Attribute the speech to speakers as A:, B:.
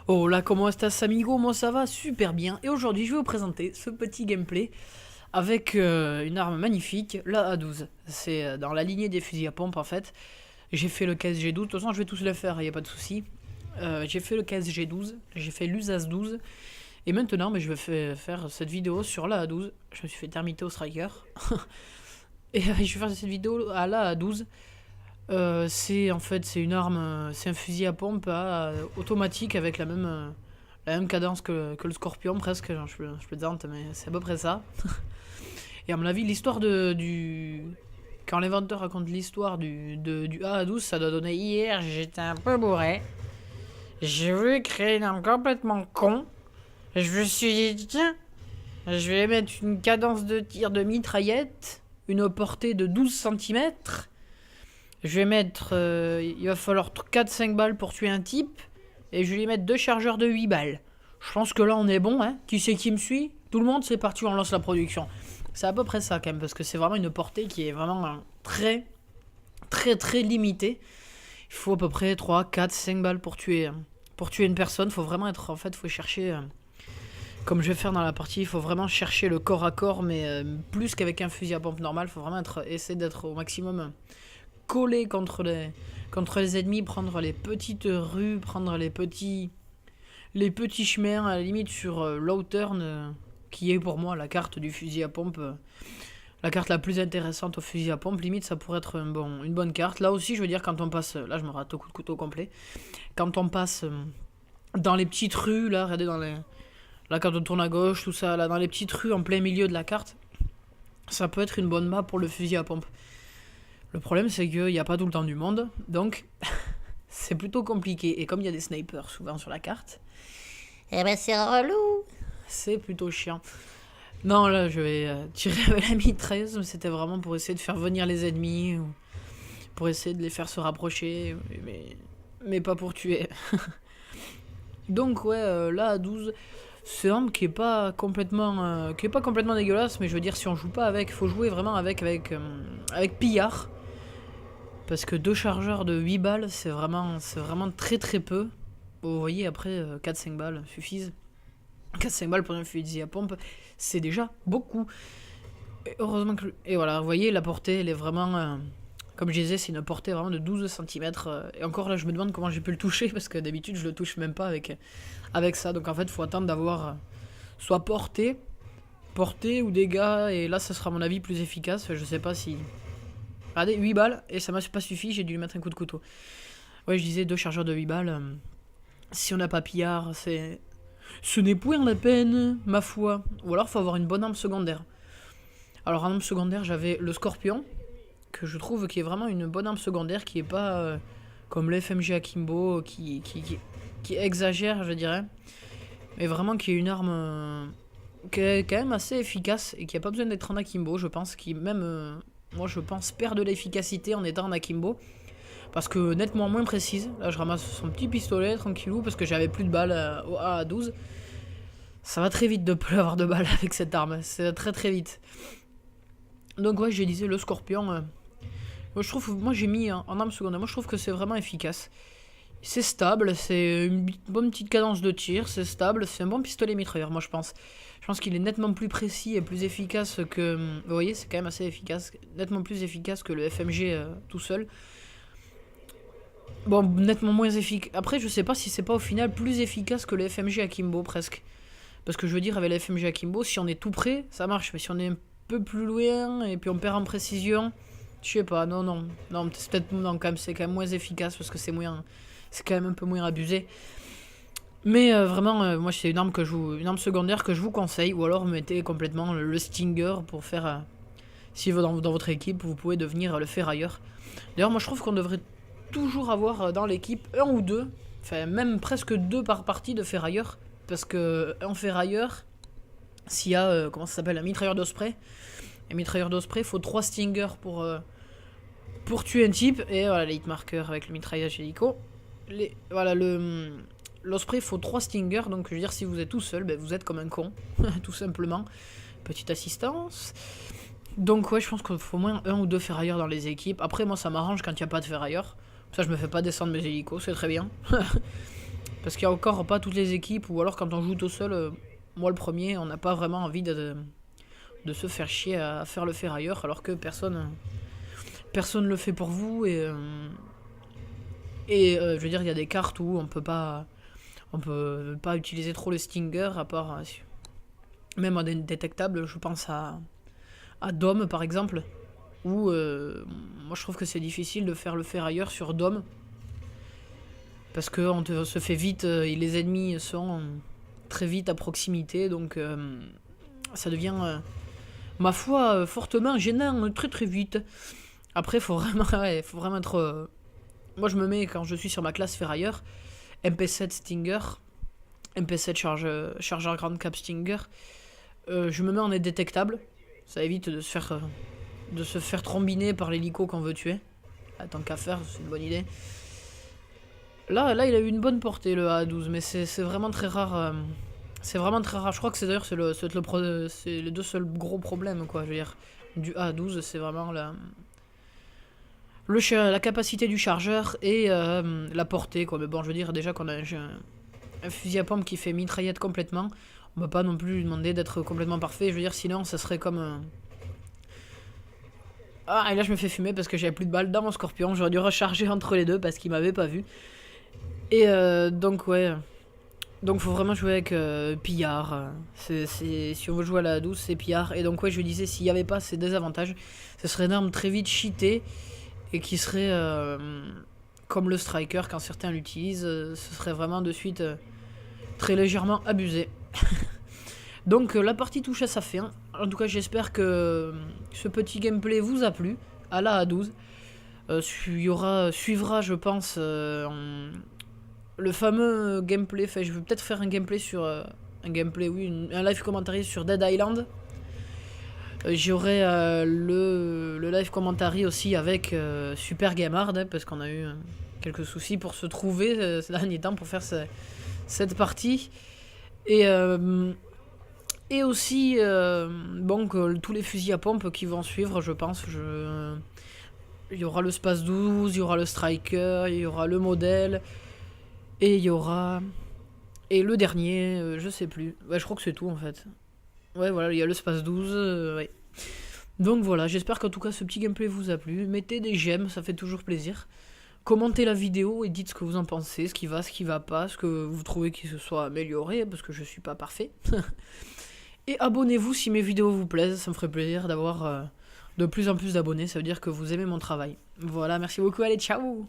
A: Oh là, comment estás amigo? Moi ça va super bien et aujourd'hui je vais vous présenter ce petit gameplay avec une arme magnifique, la A12. C'est dans la lignée des fusils à pompe en fait. J'ai fait le KSG-12, de toute façon je vais tous les faire, il n'y a pas de souci. J'ai fait le KSG-12, j'ai fait l'USAS-12 et maintenant je vais faire cette vidéo sur la A12. Je me suis fait termiter au striker et je vais faire cette vidéo à la A12. C'est en fait c'est une arme, c'est un fusil à pompe automatique avec la même cadence que le Scorpion presque. Je plaisante mais c'est à peu près ça. Et à mon avis l'histoire quand l'inventeur raconte l'histoire du A12, ça doit donner hier j'étais un peu bourré. J'ai voulu créer une arme complètement con. Je me suis dit tiens, je vais mettre une cadence de tir de mitraillette, une portée de 12 cm. Je vais mettre... il va falloir 4-5 balles pour tuer un type. Et je vais lui mettre 2 chargeurs de 8 balles. Je pense que là on est bon, hein. Qui c'est qui me suit? Tout le monde, c'est parti, on lance la production. C'est à peu près ça quand même, parce que c'est vraiment une portée qui est vraiment très limitée. Il faut à peu près 3, 4, 5 balles pour tuer une personne. Faut vraiment être... En fait, faut chercher... comme je vais faire dans la partie, il faut vraiment chercher le corps à corps, mais plus qu'avec un fusil à pompe normal. Il faut vraiment essayer d'être au maximum... coller contre les ennemis, prendre les petites rues, prendre les petits chemins, à la limite sur Lowturn, qui est pour moi la carte du fusil à pompe, la carte la plus intéressante au fusil à pompe. Limite ça pourrait être une bonne carte. Là aussi je veux dire quand on passe, là je me rate au coup de couteau complet, quand on passe dans les petites rues, là regardez là quand on tourne à gauche, tout ça, là dans les petites rues en plein milieu de la carte, ça peut être une bonne map pour le fusil à pompe. Le problème, c'est qu'il n'y a pas tout le temps du monde, donc c'est plutôt compliqué. Et comme il y a des snipers souvent sur la carte,
B: Eh ben c'est relou.
A: c'est plutôt chiant. Non, là, je vais tirer avec la mitrailleuse, mais c'était vraiment pour essayer de faire venir les ennemis, ou pour essayer de les faire se rapprocher, mais pas pour tuer. Donc ouais, là, à 12, c'est un arme qui est pas complètement dégueulasse, mais je veux dire, si on joue pas avec, il faut jouer vraiment avec pillard. Parce que 2 chargeurs de 8 balles, c'est vraiment très peu. Vous voyez, après, 4-5 balles suffisent. 4-5 balles pour un fusil à pompe, c'est déjà beaucoup. Et heureusement que... Et voilà, vous voyez, la portée, elle est vraiment... comme je disais, c'est une portée vraiment de 12 cm. Et encore là, je me demande comment j'ai pu le toucher, parce que d'habitude, je le touche même pas avec ça. Donc en fait, il faut attendre d'avoir soit portée ou dégâts. Et là, ça sera à mon avis plus efficace. Je sais pas si... Regardez, 8 balles, et ça m'a pas suffi, j'ai dû lui mettre un coup de couteau. Ouais, je disais 2 chargeurs de 8 balles. Si on n'a pas pillard, ce n'est point la peine, ma foi. Ou alors, faut avoir une bonne arme secondaire. Alors, en arme secondaire, j'avais le Scorpion, que je trouve qui est vraiment une bonne arme secondaire, qui est pas comme l'FMG Akimbo, qui exagère, je dirais. Mais vraiment, qui est une arme qui est quand même assez efficace, et qui a pas besoin d'être en Akimbo, je pense, qui même... moi je pense perd de l'efficacité en étant en akimbo. Parce que nettement moins précise. Là je ramasse son petit pistolet tranquillou parce que j'avais plus de balles au A12. Ça va très vite de plus avoir de balles avec cette arme. C'est très vite. Donc ouais, je disais le Scorpion. Moi j'ai mis en arme secondaire. Moi je trouve que c'est vraiment efficace. C'est stable, c'est une bonne petite cadence de tir, c'est stable, c'est un bon pistolet mitrailleur, moi je pense. Je pense qu'il est nettement plus précis et plus efficace que... Vous voyez, c'est quand même assez efficace, nettement plus efficace que le FMG tout seul. Bon, nettement moins efficace. Après, je sais pas si c'est pas au final plus efficace que le FMG Akimbo, presque. Parce que je veux dire, avec le FMG Akimbo, si on est tout près, ça marche. Mais si on est un peu plus loin et puis on perd en précision, je sais pas, non, c'est peut-être... Non, quand même, c'est quand même moins efficace parce que c'est moins... C'est quand même un peu moins abusé. Mais vraiment, moi c'est une arme secondaire que je vous conseille. Ou alors mettez complètement le Stinger pour faire... si dans votre équipe, vous pouvez devenir le ferrailleur. D'ailleurs, moi je trouve qu'on devrait toujours avoir dans l'équipe un ou deux, enfin même presque 2 par partie de ferrailleurs. Parce que un ferrailleur, s'il y a, comment ça s'appelle, un mitrailleur d'osprey. Un mitrailleur d'osprey, il faut 3 Stingers pour tuer un type. Et voilà, les hitmarkers avec le mitraillage hélico. Voilà, l'osprey, il faut 3 stingers, donc je veux dire, si vous êtes tout seul, ben, vous êtes comme un con, tout simplement. Petite assistance. Donc ouais, je pense qu'il faut au moins 1 ou 2 ferrailleurs dans les équipes. Après, moi, ça m'arrange quand il n'y a pas de ferrailleurs. Ça, je me fais pas descendre mes hélicos, c'est très bien. Parce qu'il n'y a encore pas toutes les équipes, ou alors quand on joue tout seul, moi le premier, on n'a pas vraiment envie de se faire chier à faire le ferrailleur, alors que personne le fait pour vous. Et je veux dire, il y a des cartes où on peut pas utiliser trop le stinger, à part même en détectable. Je pense à Dome par exemple, où moi je trouve que c'est difficile de faire le ferrailleur sur Dome, parce que on se fait vite, et les ennemis sont très vite à proximité, donc ça devient, ma foi, fortement gênant très très vite. Après, faut vraiment être. Moi, je me mets, quand je suis sur ma classe ferrailleur, MP7 Stinger, MP7 chargeur grande cap Stinger, je me mets en indétectable. Ça évite de se faire trombiner par l'hélico qu'on veut tuer. Ah, tant qu'à faire, c'est une bonne idée. Là, il a eu une bonne portée, le A12, mais c'est vraiment très rare. C'est vraiment très rare. Je crois que c'est d'ailleurs c'est les 2 seuls gros problèmes, quoi. Je veux dire, du A12, c'est vraiment la capacité du chargeur et la portée, quoi. Mais bon, je veux dire, déjà qu'on a un fusil à pompe qui fait mitraillette complètement, on va pas non plus lui demander d'être complètement parfait. Je veux dire, sinon, ça serait comme... Ah, et là, je me fais fumer parce que j'avais plus de balles dans mon scorpion. J'aurais dû recharger entre les deux parce qu'il m'avait pas vu. Et donc, ouais... Donc faut vraiment jouer avec Pillard. Si on veut jouer à la 12, c'est Pillard. Et donc ouais, je disais, s'il n'y avait pas ces désavantages, ce serait une arme très vite cheatée et qui serait comme le striker quand certains l'utilisent. Ce serait vraiment de suite très légèrement abusé. Donc la partie touche à sa fin. En tout cas, j'espère que ce petit gameplay vous a plu à la A12. Suivra, je pense, le fameux gameplay. Enfin, je vais peut-être faire un gameplay sur un live commentary sur Dead Island. J'aurai le live commentary aussi avec Super Gamehard, hein, parce qu'on a eu quelques soucis pour se trouver ces derniers temps pour faire cette partie. Et aussi tous les fusils à pompe qui vont suivre, je pense. Il y aura le Space 12, il y aura le Striker, il y aura le modèle. Et il y aura... Et le dernier, je sais plus. Ouais, je crois que c'est tout en fait. Ouais, voilà, il y a le Space 12, ouais. Donc voilà, j'espère qu'en tout cas ce petit gameplay vous a plu. Mettez des j'aime, ça fait toujours plaisir. Commentez la vidéo et dites ce que vous en pensez, ce qui va pas, ce que vous trouvez qu'il se soit amélioré, parce que je suis pas parfait. Et abonnez-vous si mes vidéos vous plaisent, ça me ferait plaisir d'avoir de plus en plus d'abonnés, ça veut dire que vous aimez mon travail. Voilà, merci beaucoup, allez, ciao!